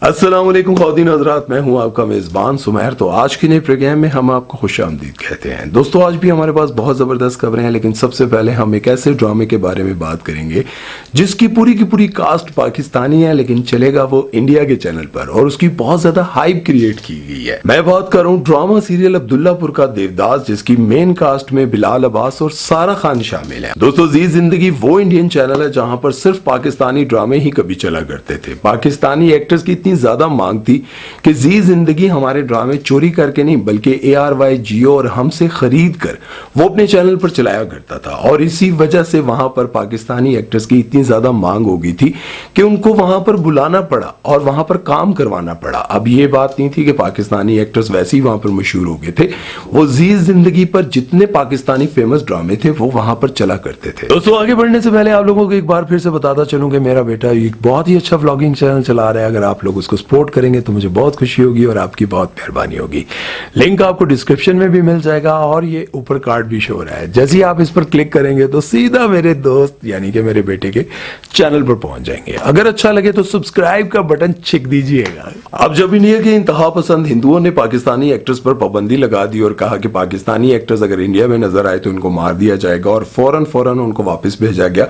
अस्सलाम वालेकुम ख़वातीन हज़रात, मैं हूं आपका मेज़बान सुमैर। तो आज के नए प्रोग्राम में हम आपको खुशामदीद कहते हैं। दोस्तों, आज भी हमारे पास बहुत ज़बरदस्त खबरें हैं, लेकिन सबसे पहले हम एक ऐसे ड्रामे के बारे में बात करेंगे जिसकी पूरी की पूरी कास्ट पाकिस्तानी है, लेकिन चलेगा वो इंडिया के चैनल पर और उसकी बहुत ज़्यादा हाइप क्रिएट की गई है। मैं बात कर रहा हूँ ड्रामा सीरियल अब्दुल्लापुर का देवदास, जिसकी मेन कास्ट में बिलाल अब्बास और सारा खान शामिल है। दोस्तों, जी जिंदगी वो इंडियन चैनल है जहाँ पर सिर्फ पाकिस्तानी ड्रामे ही कभी चला करते थे। पाकिस्तानी एक्टर्स की ज्यादा मांग थी कि जी जिंदगी हमारे ड्रामे चोरी करके नहीं बल्कि ARY जियो और हमसे खरीद कर वो अपने चैनल पर चलाया करता था। और इसी वजह से वहां पर पाकिस्तानी एक्टर्स की इतनी ज्यादा मांग हो गई थी कि उनको वहां पर बुलाना पड़ा और वहां पर काम करवाना पड़ा। अब ये बात नहीं थी कि पाकिस्तानी एक्टर्स वैसे ही वहां पर मशहूर हो गए थे, वो जी जिंदगी पर जितने पाकिस्तानी फेमस ड्रामे थे वो वहां पर चला करते थे। दोस्तों, आगे बढ़ने से पहले आप लोगों को एक बार फिर से बताता चलूं कि मेरा बेटा एक बहुत ही अच्छा व्लॉगिंग चैनल चला रहा है। अगर आप लोग उसको सपोर्ट करेंगे तो मुझे बहुत खुशी होगी और आपकी बहुत मेहरबानी होगी। लिंक आपको डिस्क्रिप्शन में भी मिल जाएगा और ये ऊपर कार्ड भी शो हो रहा है। जैसे ही आप इस पर क्लिक करेंगे तो सीधा मेरे दोस्त यानी कि मेरे बेटे के चैनल पर पहुंच जाएंगे। अगर अच्छा लगे तो सब्सक्राइब का बटन छिक दीजिएगा। अब जब इंडिया के इंतहा पसंद हिंदुओं ने पाकिस्तानी एक्टर्स पर पाबंदी लगा दी और कहा कि पाकिस्तानी एक्टर्स अगर इंडिया में नजर आए तो इनको मार दिया जाएगा और फौरन उनको वापस भेजा गया,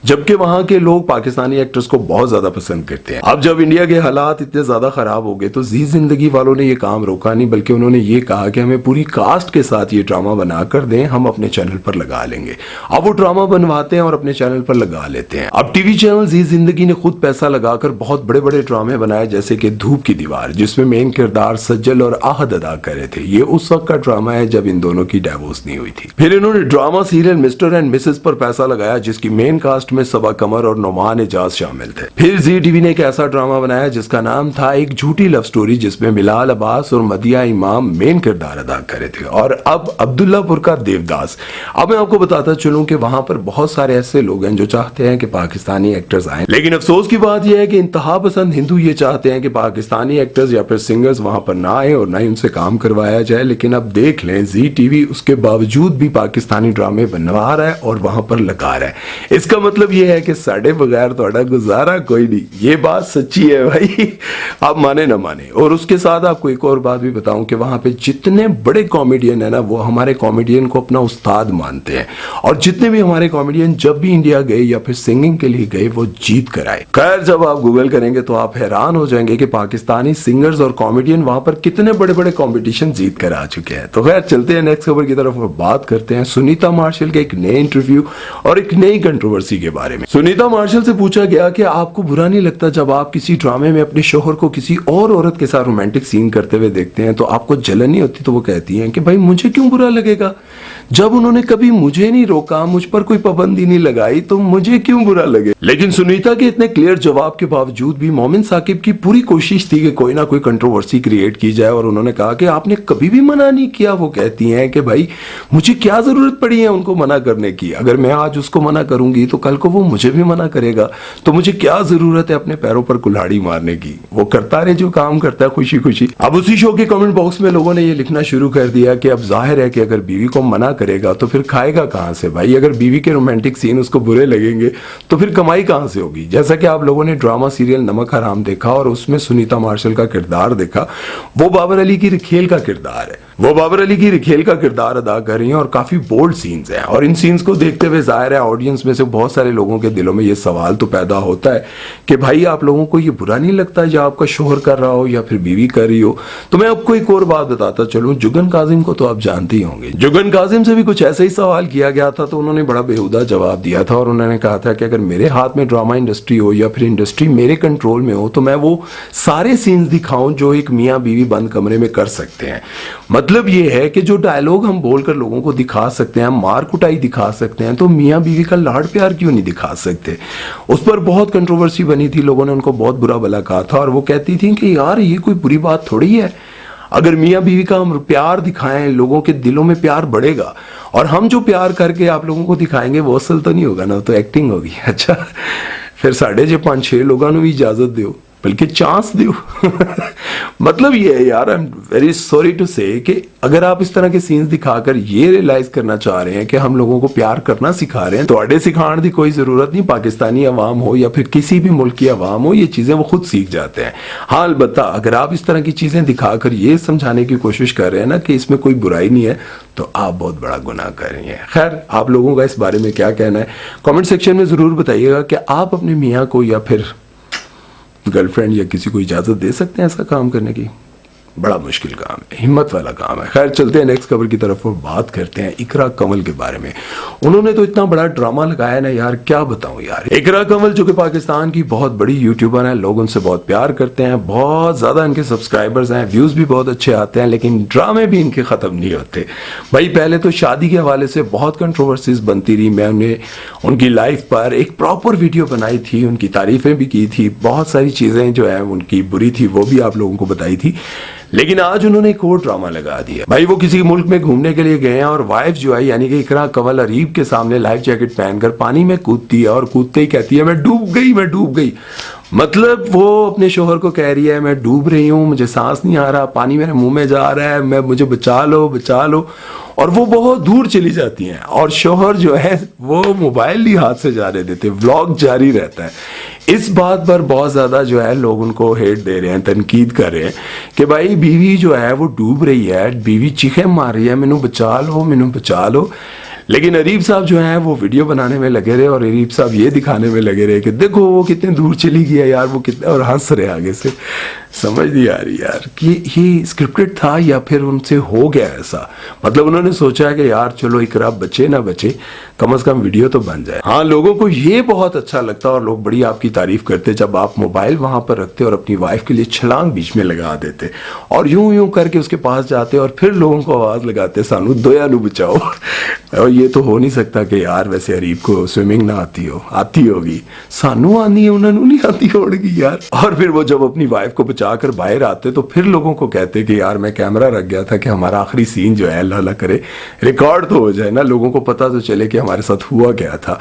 जबकि वहां के लोग पाकिस्तानी एक्टर्स को बहुत ज्यादा पसंद करते हैं। अब जब इंडिया के हालात इतने ज्यादा खराब हो गए तो जी जिंदगी वालों ने ये काम रोका नहीं, बल्कि उन्होंने ये कहा कि हमें पूरी कास्ट के साथ ये ड्रामा बना कर दें, हम अपने चैनल पर लगा लेंगे। अब वो ड्रामा बनवाते हैं और अपने चैनल पर लगा लेते हैं। अब टीवी चैनल जी जिंदगी ने खुद पैसा लगाकर बहुत बड़े बड़े ड्रामे बनाए, जैसे कि धूप की दीवार, जिसमें मेन किरदार सज्जल और आहद अदा कर रहे थे। ये उस वक्त का ड्रामा है जब इन दोनों की डाइवोर्स नहीं हुई थी। फिर इन्होंने drama serial mister and Mrs पर पैसा लगाया, जिसकी मेन कास्ट में सबा कमर और नुमान एजाज शामिल थे। फिर जी टीवी ने एक ऐसा ड्रामा बनाया जिसका नाम था एक झूठी लव स्टोरी, जिसमें बिलाल अब्बास और मदिया इमाम मेन किरदार अदा करे थे। और अब अब्दुल्लापुर का देवदास। अब मैं आपको बताता चलूं कि वहां पर बहुत सारे ऐसे लोग हैं जो चाहते हैं कि पाकिस्तानी एक्टर्स आए, लेकिन अफसोस की बात यह है कि इंतहा पसंद हिंदू ये चाहते हैं कि पाकिस्तानी एक्टर्स या फिर सिंगर्स वहां पर ना आए और ना ही उनसे काम करवाया जाए। लेकिन अब देख लें, जी टीवी उसके बावजूद भी पाकिस्तानी ड्रामे बनवा रहा है और वहां पर लगा रहा है। इसका मतलब यह है कि साढ़े बगैर थोड़ा गुजारा कोई नहीं। ये बात सच्ची है भाई, आप माने ना माने। और उसके साथ आपको एक और बात भी बताऊं कि वहां पे जितने बड़े कॉमेडियन है ना, वो हमारे कॉमेडियन को अपना उस्ताद मानते हैं। और जितने भी हमारे कॉमेडियन जब भी इंडिया गए या फिर सिंगिंग के लिए गए, वो जीत कर आए। खैर, जब आप गूगल करेंगे तो आप हैरान हो जाएंगे कि पाकिस्तानी सिंगर्स और कॉमेडियन वहां पर कितने बड़े बड़े कॉम्पिटिशन जीत कर आ चुके हैं। तो खैर, चलते हैं नेक्स्ट खबर की तरफ और बात करते हैं सुनीता मार्शल के एक नए इंटरव्यू और एक नई कंट्रोवर्सी के बारे में। सुनीता मार्शल से पूछा गया कि आपको बुरा नहीं लगता जब आप किसी ड्रामे में अपने शोहर को किसी और औरत के साथ रोमांटिक सीन करते हुए देखते हैं तो आपको जलन नहीं होती? तो वो कहती हैं कि भाई मुझे क्यों बुरा लगेगा, जब उन्होंने कभी मुझे नहीं रोका, मुझ पर कोई पाबंदी नहीं लगाई, तो मुझे क्यों बुरा लगे। लेकिन सुनीता के इतने क्लियर जवाब के बावजूद भी मोमिन साकिब की पूरी कोशिश थी कि कोई ना कोई कंट्रोवर्सी क्रिएट की जाए और उन्होंने कहा कि आपने कभी भी मना नहीं किया। वो कहती हैं कि भाई मुझे क्या जरूरत पड़ी है उनको मना करने की, अगर मैं आज उसको मना करूंगी तो कल को वो मुझे भी मना करेगा, तो मुझे क्या जरूरत है अपने पैरों पर कुल्हाड़ी मारने की। वो करता रहे जो काम करता है खुशी खुशी। अब उसी शो के कमेंट बॉक्स में लोगों ने ये लिखना शुरू कर दिया कि अब जाहिर है कि अगर बीवी को मना करेगा तो फिर खाएगा कहां से भाई। अगर बीवी के रोमांटिक सीन उसको बुरे लगेंगे तो फिर कमाई कहां से होगी। जैसा कि आप लोगों ने ड्रामा सीरियल नमक हराम देखा और उसमें सुनीता मार्शल का किरदार देखा, वो बाबर अली की रिखेल का किरदार है। वो बाबर अली की रिखेल का किरदार अदा कर रही हैं और काफी बोल्ड सीन्स हैं। और इन सीन्स को देखते हुए जाहिर है ऑडियंस में से बहुत सारे लोगों के दिलों में ये सवाल तो पैदा होता है कि भाई आप लोगों को ये बुरा नहीं लगता जो आपका शोहर कर रहा हो या फिर बीवी कर रही हो। तो मैं आपको एक और बात बताता चलूं, जुगन काजिम को तो आप जानते ही होंगे। जुगन काजिम से भी कुछ ऐसा ही सवाल किया गया था तो उन्होंने बड़ा बेहुदा जवाब दिया था और उन्होंने कहा था कि अगर मेरे हाथ में ड्रामा इंडस्ट्री हो या फिर इंडस्ट्री मेरे कंट्रोल में हो तो मैं वो सारे सीन्स दिखाऊं जो एक मियाँ बीवी बंद कमरे में कर सकते हैं। मतलब ये है कि जो डायलॉग हम बोलकर लोगों को दिखा सकते हैं, मार कुटाई दिखा सकते हैं, तो मियाँ बीवी का लाड़ प्यार क्यों नहीं दिखा सकते। उस पर बहुत कंट्रोवर्सी बनी थी, लोगों ने उनको बहुत बुरा भला कहा था और वो कहती थी कि यार ये कोई बुरी बात थोड़ी है, अगर मियाँ बीवी का हम प्यार दिखाएं लोगों के दिलों में प्यार बढ़ेगा और हम जो प्यार करके आप लोगों को दिखाएंगे वो असल तो नहीं होगा ना, तो एक्टिंग होगी। अच्छा, फिर 5.5 लोगों ने भी इजाजत दो, बल्कि चांस दो। मतलब یہ ہے یار, I am very sorry to say کہ اگر آپ اس طرح کے سینز دکھا کر یہ ریئلائز کرنا چاہ رہے ہیں کہ ہم لوگوں کو پیار کرنا سکھا رہے ہیں, تو اڈے سکھان دی کوئی ضرورت نہیں. پاکستانی عوام ہو یا پھر کسی بھی ملک کی عوام ہو, یہ چیزیں وہ خود سیکھ جاتے ہیں. ہاں البتہ اگر آپ اس طرح کی چیزیں دکھا کر یہ سمجھانے کی کوشش کر رہے ہیں نا کہ اس میں کوئی برائی نہیں ہے, تو آپ بہت بڑا گناہ کر رہی ہیں. خیر, آپ لوگوں کا اس بارے میں کیا کہنا ہے کامنٹ سیکشن میں ضرور بتائیے گا. کہ آپ اپنے میاں کو یا پھر گرل فرینڈ یا کسی کو اجازت دے سکتے ہیں ایسا کام کرنے کی؟ بڑا مشکل کام ہے, ہمت والا کام ہے. خیر چلتے ہیں نیکسٹ خبر کی طرف اور بات کرتے ہیں اقرا کنول کے بارے میں. انہوں نے تو اتنا بڑا ڈرامہ لگایا نا یار, کیا بتاؤں یار. اقرا کنول جو کہ پاکستان کی بہت بڑی یوٹیوبر ہیں, لوگ ان سے بہت پیار کرتے ہیں, بہت زیادہ ان کے سبسکرائبرز ہیں, ویوز بھی بہت اچھے آتے ہیں, لیکن ڈرامے بھی ان کے ختم نہیں ہوتے بھائی. پہلے تو شادی کے حوالے سے بہت کنٹروورسیز بنتی رہی. میں انہیں ان کی لائف پر ایک پراپر ویڈیو بنائی تھی, ان کی تعریفیں بھی کی تھی, بہت ساری چیزیں جو ہیں ان کی بری تھی وہ بھی آپ لوگوں کو بتائی تھی. لیکن آج انہوں نے ایک اور ڈرامہ لگا دیا بھائی. وہ کسی ملک میں گھومنے کے لیے گئے ہیں اور وائف جو ہے یعنی کہ اقرا کنول اریب کے سامنے لائف جیکٹ پہن کر پانی میں کودتی ہے اور کودتے ہی کہتی ہے میں ڈوب گئی, میں ڈوب گئی. مطلب وہ اپنے شوہر کو کہہ رہی ہے میں ڈوب رہی ہوں, مجھے سانس نہیں آ رہا, پانی میرے منہ میں جا رہا ہے, مجھے بچا لو بچا لو. اور وہ بہت دور چلی جاتی ہیں اور شوہر جو ہے وہ موبائل ہی ہاتھ سے جانے دیتے, ولاگ جاری رہتا ہے. اس بات پر بہت زیادہ جو ہے لوگ ان کو ہیٹ دے رہے ہیں, تنقید کر رہے ہیں کہ بھائی بیوی جو ہے وہ ڈوب رہی ہے, بیوی چیخیں مار رہی ہے مینوں بچا لو مینوں بچا لو. لیکن اریب صاحب جو ہیں وہ ویڈیو بنانے میں لگے رہے اور اریب صاحب یہ دکھانے میں لگے رہے کہ دیکھو وہ کتنے دور چلی گئی ہے یار, وہ کتنے, اور ہنس رہے آگے سے. سمجھ نہیں آ رہی یار کہ یہ اسکرپٹڈ تھا یا پھر ان سے ہو گیا ایسا. مطلب انہوں نے سوچا کہ یار چلو اقرا بچے نہ بچے, کم از کم ویڈیو تو بن جائے. ہاں لوگوں کو یہ بہت اچھا لگتا اور لوگ بڑی آپ کی تعریف کرتے جب آپ موبائل وہاں پر رکھتے اور اپنی وائف کے لیے چھلانگ بیچ میں لگا دیتے اور یوں کر کے اس کے پاس جاتے اور پھر لوگوں کو آواز لگاتے سانو دویا نو بچاؤ. اور یہ تو ہو نہیں سکتا کہ یار ویسے اریب کو سوئمنگ نہ آتی ہوگی, سانو آنی ہے انہوں نہیں آتی ہوگی یار. اور پھر وہ جب اپنی وائف کو بچا کر باہر آتے تو پھر لوگوں کو کہتے کہ یار میں کیمرہ رکھ گیا تھا کہ ہمارا آخری سین جو ہے اللہ اللہ کرے ریکارڈ تو ہو جائے نا, لوگوں کو پتہ تو چلے کہ ہمارے ساتھ ہوا کیا تھا.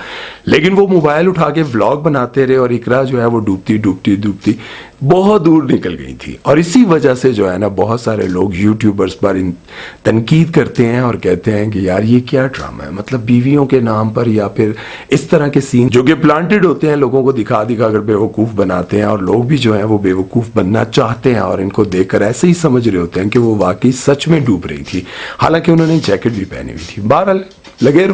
لیکن وہ موبائل اٹھا کے ولاگ بناتے رہے اور اقرا جو ہے وہ ڈوبتی بہت دور نکل گئی تھی. اور اسی وجہ سے جو ہے نا بہت سارے لوگ یوٹیوبرز پر تنقید کرتے ہیں اور کہتے ہیں کہ یار یہ کیا ڈرامہ ہے. مطلب بیویوں کے نام پر یا پھر اس طرح کے سین جو کہ پلانٹڈ ہوتے ہیں لوگوں کو دکھا کر بیوقوف بناتے ہیں, اور لوگ بھی جو ہیں وہ بیوقوف بننا چاہتے ہیں اور ان کو دیکھ کر ایسے ہی سمجھ رہے ہوتے ہیں کہ وہ واقعی سچ میں ڈوب رہی تھی, حالانکہ انہوں نے جیکٹ بھی پہنی ہوئی تھی. بہرحال لگے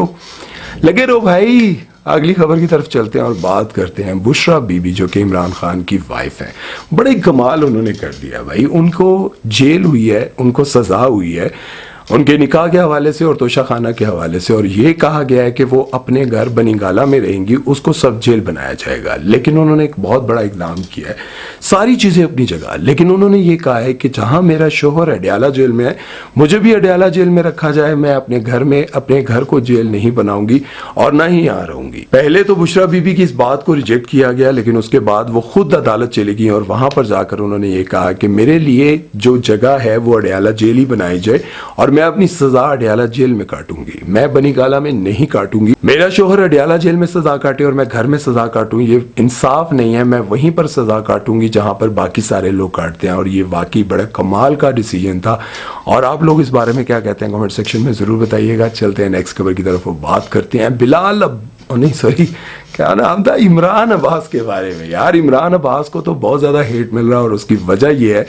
رہو بھائی. اگلی خبر کی طرف چلتے ہیں اور بات کرتے ہیں بشرا بی بی جو کہ عمران خان کی وائف ہیں. بڑے کمال انہوں نے کر دیا بھائی. ان کو جیل ہوئی ہے, ان کو سزا ہوئی ہے ان کے نکاح کے حوالے سے اور توشہ خانہ کے حوالے سے, اور یہ کہا گیا ہے کہ وہ اپنے گھر بنی گالہ میں رہیں گی, اس کو سب جیل بنایا جائے گا. لیکن انہوں نے ایک بہت بڑا اقدام کیا ہے, ساری چیزیں اپنی جگہ, لیکن انہوں نے یہ کہا ہے کہ جہاں میرا شوہر اڈیالہ جیل میں ہے مجھے بھی اڈیالہ جیل میں رکھا جائے. میں اپنے گھر کو جیل نہیں بناؤں گی اور نہ ہی یہاں رہوں گی. پہلے تو بشرا بی بی کی اس بات کو ریجیکٹ کیا گیا, لیکن اس کے بعد وہ خود عدالت چلی گئی اور وہاں پر جا کر انہوں نے یہ کہا کہ میرے لیے جو جگہ ہے وہ اڈیالہ جیل ہی بنائی جائے اور میں اپنی سزا اڈیالہ جیل میں کاٹوں گی, میں بنی گالہ میں نہیں کاٹوں گی. میرا شوہر اڈیالہ جیل میں سزا کاٹے اور میں گھر میں سزا کاٹوں, یہ انصاف نہیں ہے. میں وہیں پر سزا کاٹوں گی جہاں پر باقی سارے لوگ کاٹتے ہیں. اور یہ واقعی بڑا کمال کا ڈیسیجن تھا. اور آپ لوگ اس بارے میں کیا کہتے ہیں کمنٹ سیکشن میں ضرور بتائیے گا. چلتے ہیں نیکسٹ خبر کی طرف بات کرتے ہیں کیا نام تھا, عمران عباس کے بارے میں. یار عمران عباس کو تو بہت زیادہ ہیٹ مل رہا ہے اور اس کی وجہ یہ ہے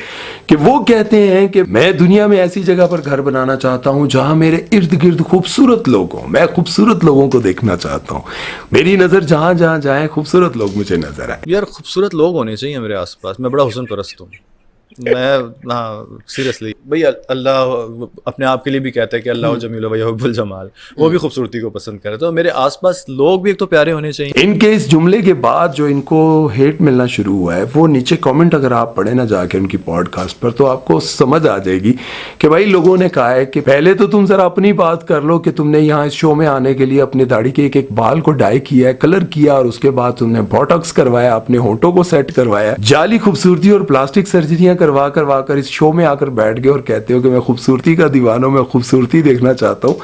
کہ وہ کہتے ہیں کہ میں دنیا میں ایسی جگہ پر گھر بنانا چاہتا ہوں جہاں میرے ارد گرد خوبصورت لوگ ہوں, میں خوبصورت لوگوں کو دیکھنا چاہتا ہوں, میری نظر جہاں جہاں جائیں خوبصورت لوگ مجھے نظر آئیں. یار خوبصورت لوگ ہونے چاہیے میرے آس پاس, میں بڑا حسن پرست ہوں. میں سیریسلی بھائی اللہ اپنے آپ کے لیے بھی کہتا ہے کہ اللہ جمیل و یحب الجمال, وہ بھی خوبصورتی کو پسند کرے. تو میرے آس پاس لوگ بھی ایک تو پیارے ہونے چاہیے. ان کے اس جملے کے بعد جو ان کو ہیٹ ملنا شروع ہوا ہے وہ نیچے کامنٹ اگر آپ پڑھیں نا جا کے ان کی پوڈ کاسٹ پر تو آپ کو سمجھ آ جائے گی کہ بھائی لوگوں نے کہا ہے کہ پہلے تو تم ذرا اپنی بات کر لو کہ تم نے یہاں اس شو میں آنے کے لیے اپنے داڑھی کے ایک بال کو ڈائی کیا ہے, کلر کیا, اور اس کے بعد تم نے بوٹاکس کروایا, اپنے ہونٹوں کو سیٹ کروایا, جعلی خوبصورتی اور پلاسٹک سرجریاں करवा करवा कर इस शो में आकर बैठ गए और कहते हो कि मैं खूबसूरती का दीवाना हूं, मैं खूबसूरती देखना चाहता हूं।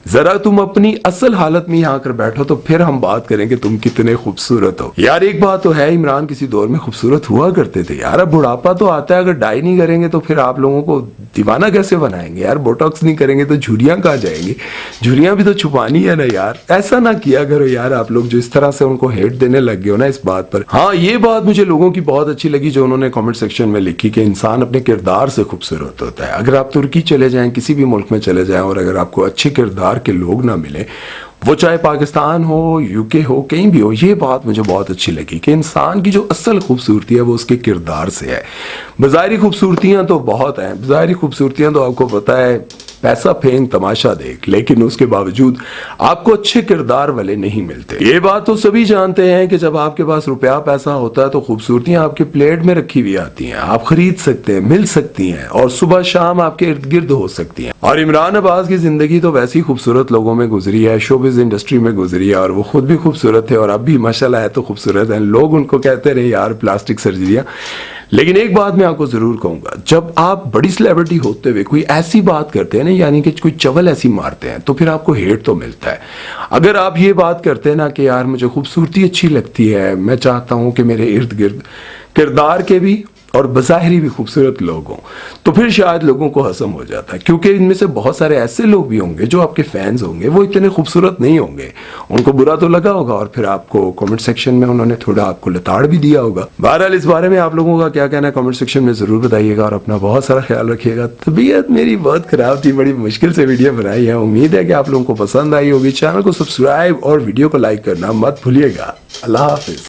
जरा तुम अपनी असल हालत में यहाँ आकर बैठो तो फिर हम बात करें कि तुम कितने खूबसूरत हो। यार एक बात तो है, इमरान किसी दौर में खूबसूरत हुआ करते थे यार। अब बुढ़ापा तो आता है, अगर डाई नहीं करेंगे तो फिर आप लोगों को दीवाना कैसे बनाएंगे यार। बोटॉक्स नहीं करेंगे तो झुर्रियां कहाँ जाएंगी, झुर्रियां भी तो छुपानी है ना यार। ऐसा ना किया करो यार आप लोग, जो इस तरह से उनको हेट देने लग गए हो ना इस बात पर। हाँ, ये बात मुझे लोगों की बहुत अच्छी लगी जो उन्होंने कमेंट सेक्शन में लिखी कि इंसान अपने किरदार से खूबसूरत होता है। अगर आप तुर्की चले जाएं, किसी भी मुल्क में चले जाएं, और अगर आपको अच्छे किरदार के लोग ना मिले, वो चाहे पाकिस्तान हो, यूके हो, कहीं भी हो, ये बात मुझे बहुत अच्छी लगी कि इंसान की जो असल खूबसूरती है वो उसके किरदार से है। बज़ाहिरी खूबसूरतियां तो बहुत हैं, बज़ाहिरी खूबसूरतियां तो आपको पता है पैसा फेंक तमाशा देख, लेकिन उसके बावजूद आपको अच्छे किरदार वाले नहीं मिलते। ये बात तो सभी जानते हैं कि जब आपके पास रुपया पैसा होता है तो खूबसूरतियां आपके प्लेट में रखी हुई आती हैं, आप खरीद सकते हैं, मिल सकती हैं और सुबह शाम आपके इर्द गिर्द हो सकती हैं। और इमरान अब्बास की जिंदगी तो वैसी खूबसूरत लोगों में गुजरी है, शोबिज इंडस्ट्री में गुजरी है, और वो खुद भी खूबसूरत थे और अब भी माशाल्लाह है तो खूबसूरत है। लोग उनको कहते रहे यार प्लास्टिक सर्जरियां। लेकिन एक बात मैं आपको जरूर कहूंगा, जब आप बड़ी सेलिब्रिटी होते हुए कोई ऐसी बात करते हैं ना, यानी कि कोई चवल ऐसी मारते हैं, तो फिर आपको हेट तो मिलता है। अगर आप ये बात करते हैं ना कि यार मुझे खूबसूरती अच्छी लगती है, मैं चाहता हूं कि मेरे इर्द गिर्द किरदार के भी और बज़ाहिरी भी खूबसूरत लोग हों, तो फिर शायद लोगों को हज़म हो जाता है। क्योंकि इनमें से बहुत सारे ऐसे लोग भी होंगे जो आपके फैंस होंगे, वो इतने खूबसूरत नहीं होंगे, उनको बुरा तो लगा होगा और फिर आपको कमेंट सेक्शन में उन्होंने थोड़ा आपको लताड़ भी दिया होगा। बहरहाल इस बारे में आप लोगों का क्या कहना है कमेंट सेक्शन में ज़रूर बताइएगा और अपना बहुत सारा ख्याल रखिएगा। तबीयत मेरी बहुत ख़राब थी, बड़ी मुश्किल से वीडियो बनाई है, उम्मीद है कि आप लोगों को पसंद आई होगी। चैनल को सब्सक्राइब और वीडियो को लाइक करना मत भूलिएगा। अल्लाह हाफिज़।